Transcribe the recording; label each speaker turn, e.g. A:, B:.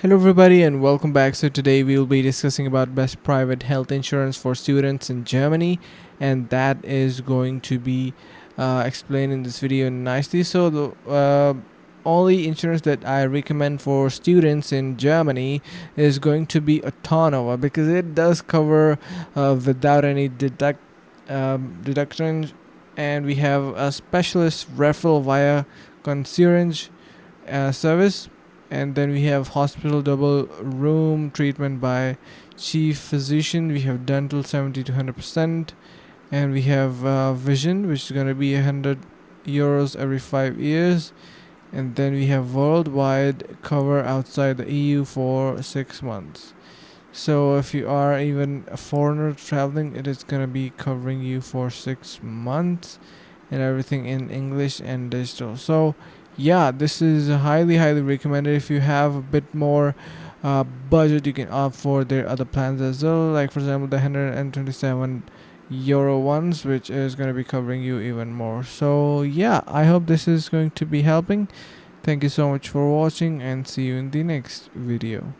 A: Hello everybody and welcome back. So today we will be discussing about best private health insurance for students in Germany, and that is going to be explained in this video nicely. So the only insurance that I recommend for students in Germany is going to be Autonova because it does cover without any deduction, and we have a specialist referral via concierge service, and then we have hospital double room treatment by chief physician. We have dental 70 to 100%, and we have vision, which is going to be €100 every 5 years, and then we have worldwide cover outside the EU for 6 months. So if you are even a foreigner traveling, it is going to be covering you for 6 months, and everything in English and digital. So yeah, this is highly recommended. If you have a bit more budget, you can opt for their other plans as well, like for example the €127 ones, which is going to be covering you even more. So yeah, I hope this is going to be helping. Thank you so much for watching, and see you in the next video.